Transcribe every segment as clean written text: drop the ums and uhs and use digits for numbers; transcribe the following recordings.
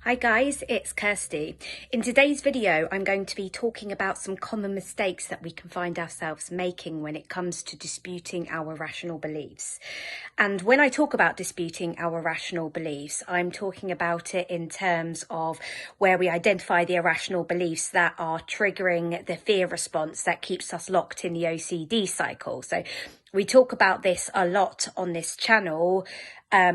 Hi guys, it's Kirsty. In today's video, I'm going to be talking about some common mistakes that we can find ourselves making when it comes to disputing our rational beliefs. And when I talk about disputing our rational beliefs, I'm talking about it in terms of where we identify the irrational beliefs that are triggering the fear response that keeps us locked in the OCD cycle. So we talk about this a lot on this channel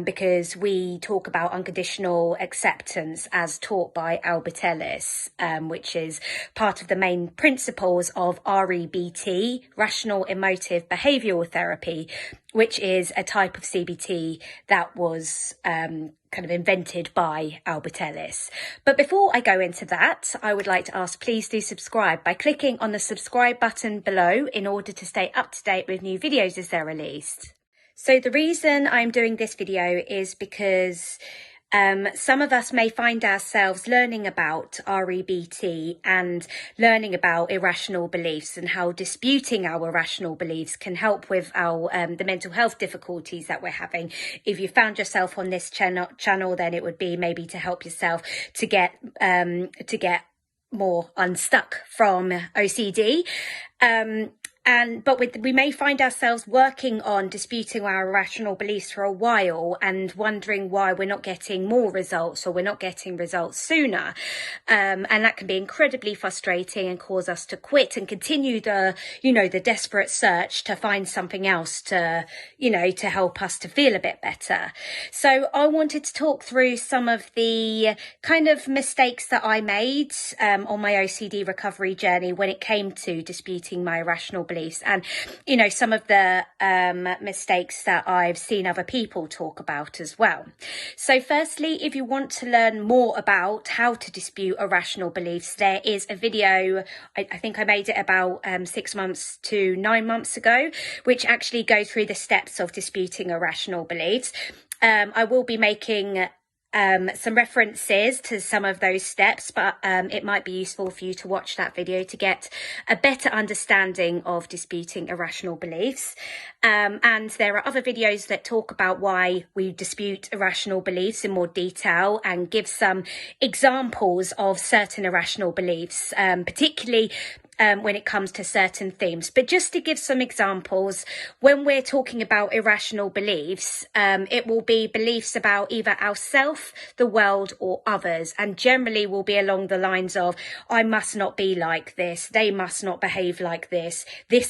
because we talk about unconditional acceptance as taught by Albert Ellis, which is part of the main principles of REBT, Rational Emotive Behavioural Therapy, which is a type of CBT that was kind of invented by Albert Ellis. But before I go into that, I would like to ask, please do subscribe by clicking on the subscribe button below in order to stay up to date with new videos as they're released. So the reason I'm doing this video is because some of us may find ourselves learning about REBT and learning about irrational beliefs and how disputing our rational beliefs can help with our the mental health difficulties that we're having. If you found yourself on this channel, then it would be maybe to help yourself to get more unstuck from OCD. But we may find ourselves working on disputing our irrational beliefs for a while and wondering why we're not getting more results or we're not getting results sooner. And that can be incredibly frustrating and cause us to quit and continue the desperate search to find something else to help us to feel a bit better. So I wanted to talk through some of the kind of mistakes that I made on my OCD recovery journey when it came to disputing my irrational beliefs. And, some of the mistakes that I've seen other people talk about as well. So firstly, if you want to learn more about how to dispute irrational beliefs, there is a video, I think I made it about 6 months to 9 months ago, which actually goes through the steps of disputing irrational beliefs. I will be making some references to some of those steps, but it might be useful for you to watch that video to get a better understanding of disputing irrational beliefs. And there are other videos that talk about why we dispute irrational beliefs in more detail and give some examples of certain irrational beliefs, particularly when it comes to certain themes. But just to give some examples, when we're talking about irrational beliefs, it will be beliefs about either ourselves, the world, or others, and generally will be along the lines of, I must not be like this, they must not behave like this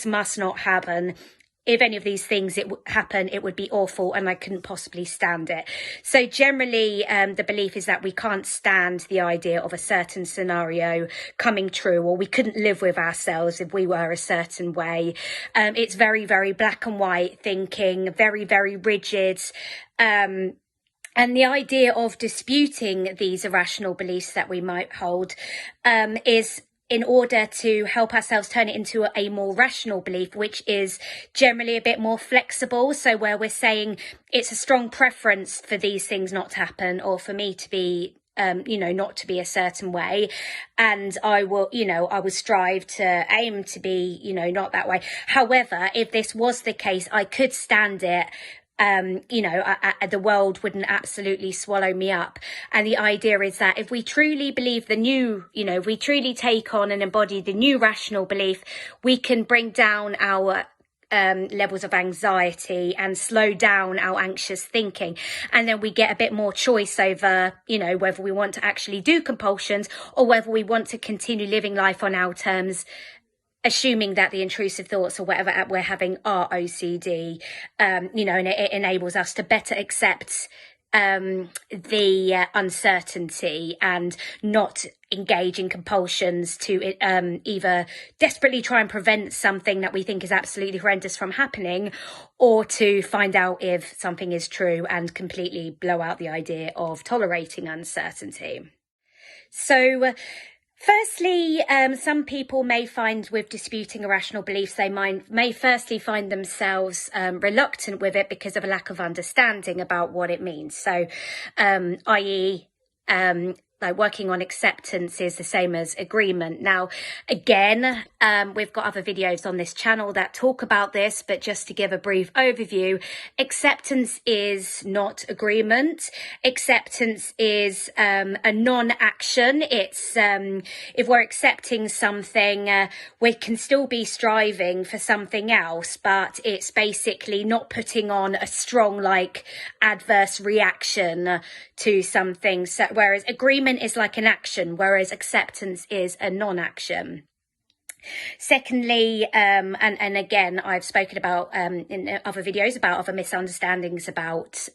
must not happen. If any of these things happen, it would be awful and I couldn't possibly stand it. So generally, the belief is that we can't stand the idea of a certain scenario coming true, or we couldn't live with ourselves if we were a certain way. It's very, very black and white thinking, very, very rigid. And the idea of disputing these irrational beliefs that we might hold is in order to help ourselves turn it into a more rational belief, which is generally a bit more flexible. So where we're saying it's a strong preference for these things not to happen, or for me to be not to be a certain way, and I will strive to aim to be, not that way. However, if this was the case, I could stand it. The world wouldn't absolutely swallow me up. And the idea is that if we truly believe the new, if we truly take on and embody the new rational belief, we can bring down our levels of anxiety and slow down our anxious thinking. And then we get a bit more choice over, whether we want to actually do compulsions or whether we want to continue living life on our terms, assuming that the intrusive thoughts or whatever we're having are OCD, and it enables us to better accept the uncertainty and not engage in compulsions to either desperately try and prevent something that we think is absolutely horrendous from happening, or to find out if something is true and completely blow out the idea of tolerating uncertainty. So firstly, some people may find with disputing irrational beliefs, they may firstly find themselves reluctant with it because of a lack of understanding about what it means. So, i.e., like working on acceptance is the same as agreement. Now, again, we've got other videos on this channel that talk about this, but just to give a brief overview, acceptance is not agreement. Acceptance is a non-action. It's if we're accepting something, we can still be striving for something else, but it's basically not putting on a strong, like, adverse reaction to something. So, whereas agreement is like an action, whereas acceptance is a non-action. Secondly, and again, I've spoken about in other videos about other misunderstandings about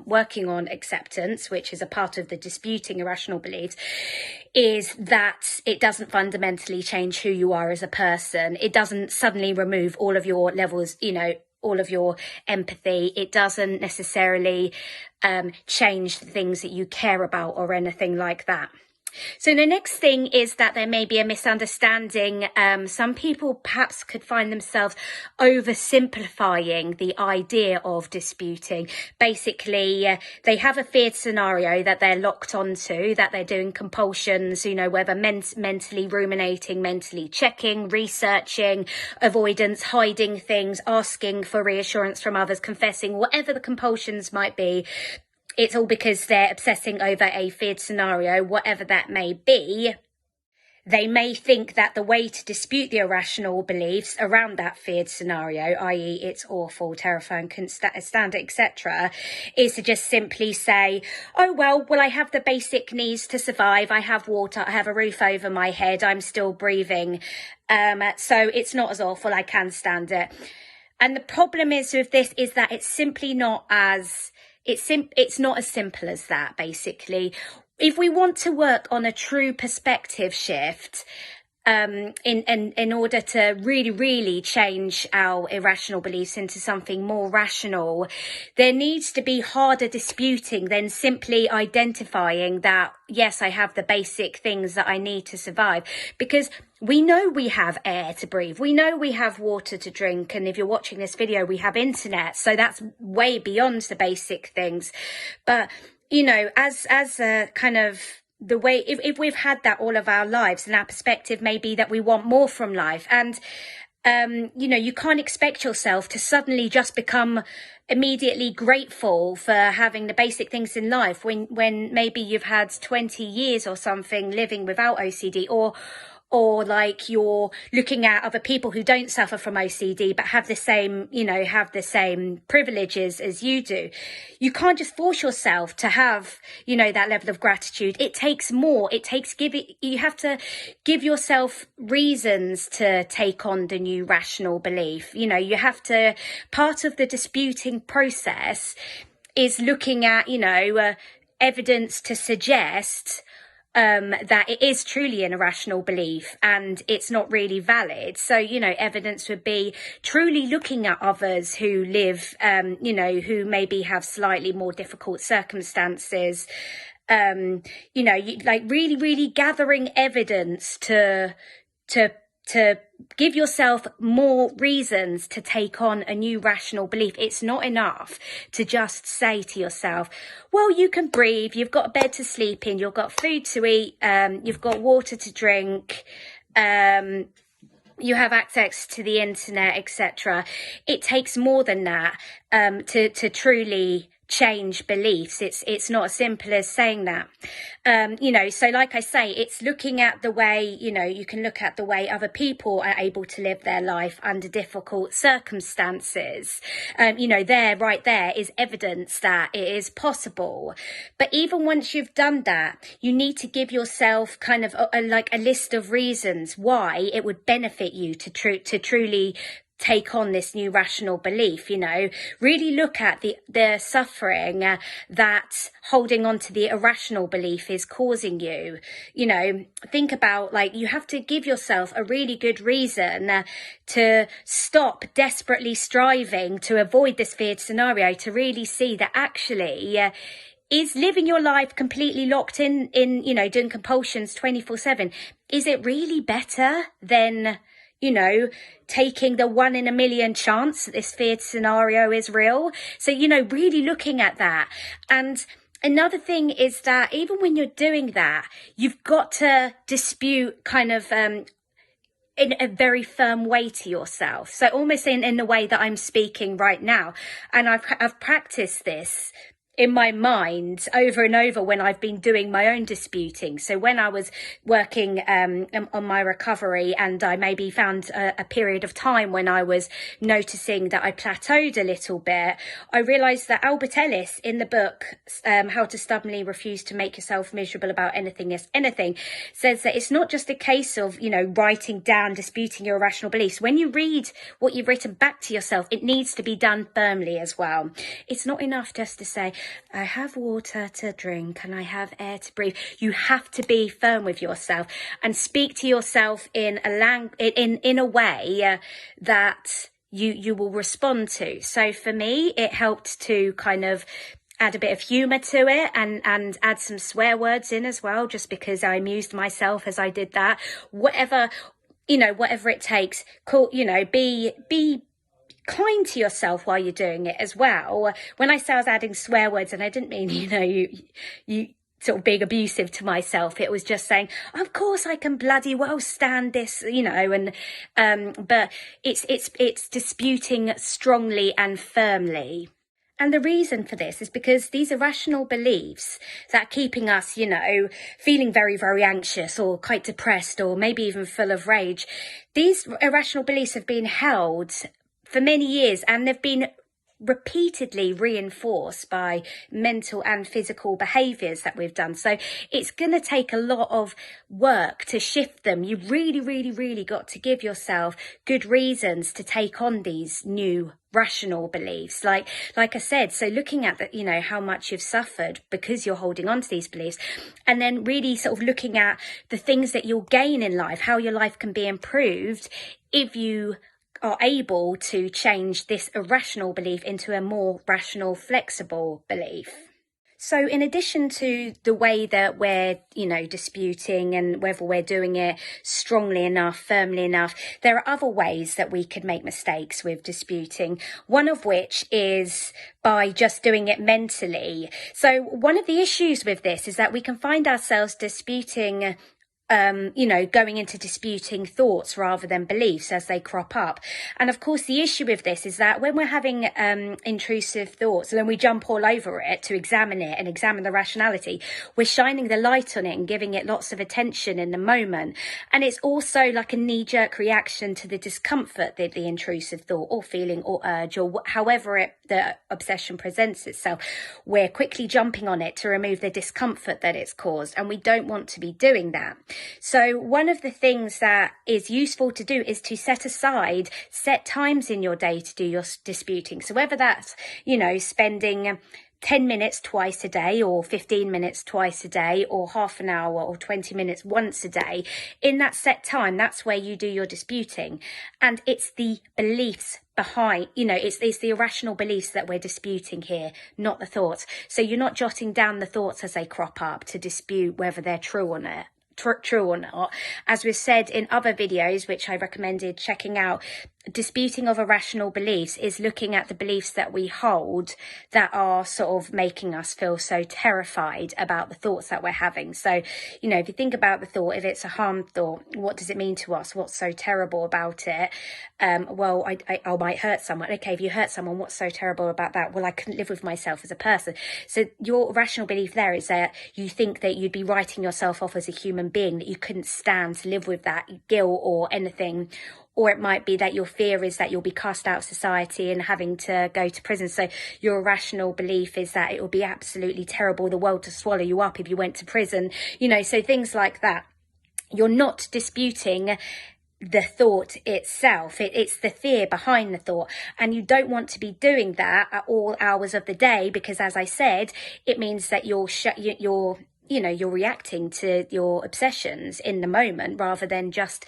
working on acceptance, which is a part of the disputing irrational beliefs, is that it doesn't fundamentally change who you are as a person. It doesn't suddenly remove all of your levels, all of your empathy. It doesn't necessarily change the things that you care about or anything like that. So the next thing is that there may be a misunderstanding. Some people perhaps could find themselves oversimplifying the idea of disputing. Basically, they have a feared scenario that they're locked onto, that they're doing compulsions, whether mentally ruminating, mentally checking, researching, avoidance, hiding things, asking for reassurance from others, confessing, whatever the compulsions might be. It's all because they're obsessing over a feared scenario, whatever that may be. They may think that the way to dispute the irrational beliefs around that feared scenario, i.e. it's awful, terrifying, couldn't stand it, etc., is to just simply say, oh, well, I have the basic needs to survive. I have water, I have a roof over my head, I'm still breathing. So it's not as awful, I can stand it. And the problem is with this is that it's simply not as... It's not as simple as that, basically. If we want to work on a true perspective shift, in order to really, really change our irrational beliefs into something more rational, there needs to be harder disputing than simply identifying that, yes, I have the basic things that I need to survive. Because we know we have air to breathe. We know we have water to drink. And if you're watching this video, we have internet. So that's way beyond the basic things. But, as a kind of the way, if we've had that all of our lives, and our perspective may be that we want more from life. And, you can't expect yourself to suddenly just become immediately grateful for having the basic things in life when maybe you've had 20 years or something living without OCD, or like you're looking at other people who don't suffer from OCD but have the same privileges as you do. You can't just force yourself to have, that level of gratitude. It takes more. You have to give yourself reasons to take on the new rational belief. You have to, part of the disputing process is looking at, evidence to suggest that it is truly an irrational belief and it's not really valid. So, evidence would be truly looking at others who live, who maybe have slightly more difficult circumstances, like really, really gathering evidence to give yourself more reasons to take on a new rational belief. It's not enough to just say to yourself, well, you can breathe, you've got a bed to sleep in, you've got food to eat, you've got water to drink, you have access to the internet, etc. It takes more than that to truly change beliefs. It's not as simple as saying that. So like I say, it's looking at the way, you can look at the way other people are able to live their life under difficult circumstances. There is evidence that it is possible. But even once you've done that, you need to give yourself kind of a list of reasons why it would benefit you to truly take on this new rational belief. Really look at the suffering that holding on to the irrational belief is causing you. Think about, like, you have to give yourself a really good reason to stop desperately striving to avoid this feared scenario, to really see that actually is living your life completely locked in doing compulsions 24/7, is it really better than taking the 1 in a million chance that this feared scenario is real? So, really looking at that. And Another thing is that even when you're doing that, you've got to dispute kind of in a very firm way to yourself. So almost in the way that I'm speaking right now. And I've practiced this in my mind over and over when I've been doing my own disputing. So when I was working on my recovery, and I maybe found a period of time when I was noticing that I plateaued a little bit, I realised that Albert Ellis in the book, How to Stubbornly Refuse to Make Yourself Miserable About Anything is Anything, says that it's not just a case of, writing down, disputing your irrational beliefs. When you read what you've written back to yourself, it needs to be done firmly as well. It's not enough just to say, I have water to drink and I have air to breathe. You have to be firm with yourself and speak to yourself in a way that you will respond to. So for me, it helped to kind of add a bit of humour to it and add some swear words in as well, just because I amused myself as I did that. Whatever it takes. Cool, be kind to yourself while you're doing it as well. When I say I was adding swear words, and I didn't mean, you sort of being abusive to myself. It was just saying, of course I can bloody well stand this, but it's disputing strongly and firmly. And the reason for this is because these irrational beliefs that are keeping us, feeling very, very anxious or quite depressed or maybe even full of rage, these irrational beliefs have been held for many years, and they've been repeatedly reinforced by mental and physical behaviours that we've done. So it's going to take a lot of work to shift them. You really, really, really got to give yourself good reasons to take on these new rational beliefs. Like I said, so looking at how much you've suffered because you're holding on to these beliefs, and then really sort of looking at the things that you'll gain in life, how your life can be improved if you are able to change this irrational belief into a more rational, flexible belief. So in addition to the way that we're, disputing and whether we're doing it strongly enough, firmly enough, there are other ways that we could make mistakes with disputing. One of which is by just doing it mentally. So one of the issues with this is that we can find ourselves disputing going into disputing thoughts rather than beliefs as they crop up. And of course, the issue with this is that when we're having intrusive thoughts, and then we jump all over it to examine it and examine the rationality, we're shining the light on it and giving it lots of attention in the moment. And it's also like a knee-jerk reaction to the discomfort that the intrusive thought or feeling or urge or however the obsession presents itself. We're quickly jumping on it to remove the discomfort that it's caused, and we don't want to be doing that. So one of the things that is useful to do is to set times in your day to do your disputing. So whether that's, spending 10 minutes twice a day or 15 minutes twice a day or half an hour or 20 minutes once a day, in that set time, that's where you do your disputing. And it's the beliefs behind, it's the irrational beliefs that we're disputing here, not the thoughts. So you're not jotting down the thoughts as they crop up to dispute whether they're true or not. As we've said in other videos, which I recommended checking out, disputing of irrational beliefs is looking at the beliefs that we hold that are sort of making us feel so terrified about the thoughts that we're having. So, if you think about the thought, if it's a harm thought, what does it mean to us? What's so terrible about it? Well, I might hurt someone. Okay, if you hurt someone, what's so terrible about that? Well, I couldn't live with myself as a person. So your rational belief there is that you think that you'd be writing yourself off as a human being, that you couldn't stand to live with that guilt or anything. Or it might be that your fear is that you'll be cast out of society and having to go to prison. So your irrational belief is that it will be absolutely terrible, the world to swallow you up if you went to prison. So things like that. You're not disputing the thought itself. It's the fear behind the thought. And you don't want to be doing that at all hours of the day, because as I said, it means that you're reacting to your obsessions in the moment rather than just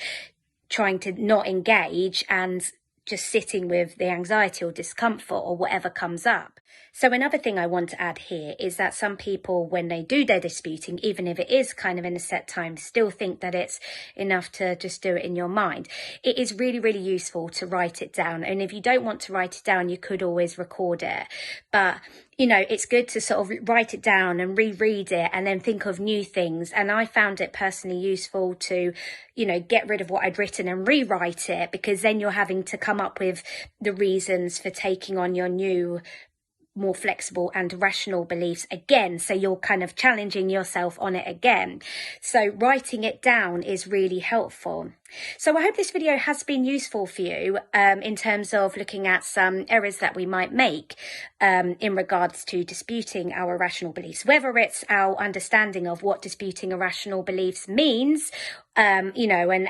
trying to not engage and just sitting with the anxiety or discomfort or whatever comes up. So another thing I want to add here is that some people, when they do their disputing, even if it is kind of in a set time, still think that it's enough to just do it in your mind. It is really, really useful to write it down. And if you don't want to write it down, you could always record it. But you know, it's good to sort of write it down and reread it and then think of new things. And I found it personally useful to, you know, get rid of what I'd written and rewrite it, because then you're having to come up with the reasons for taking on your new, more flexible and rational beliefs again. So you're kind of challenging yourself on it again. So writing it down is really helpful. So I hope this video has been useful for you in terms of looking at some errors that we might make in regards to disputing our irrational beliefs, whether it's our understanding of what disputing irrational beliefs means, you know, and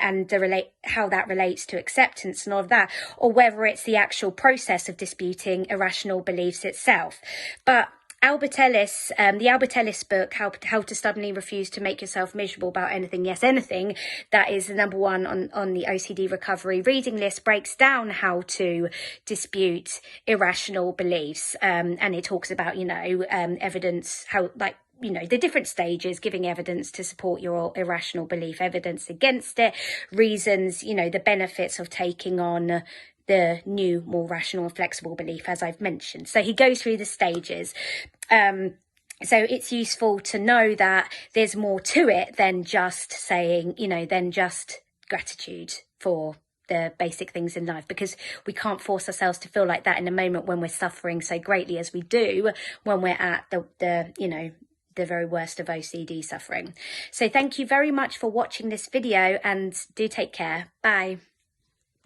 how that relates to acceptance and all of that, or whether it's the actual process of disputing irrational beliefs itself. But Albert Ellis, the Albert Ellis book, How to Stubbornly Refuse to Make Yourself Miserable About Anything, Yes Anything, that is the #1 on the OCD recovery reading list, breaks down how to dispute irrational beliefs. And it talks about, you know, evidence, how, like, you know, the different stages, giving evidence to support your irrational belief, evidence against it, reasons, you know, the benefits of taking on the new, more rational and flexible belief, as I've mentioned. So he goes through the stages. So it's useful to know that there's more to it than just saying, you know, than just gratitude for the basic things in life, because we can't force ourselves to feel like that in a moment when we're suffering so greatly as we do when we're at the you know, the very worst of OCD suffering. So thank you very much for watching this video, and do take care. Bye.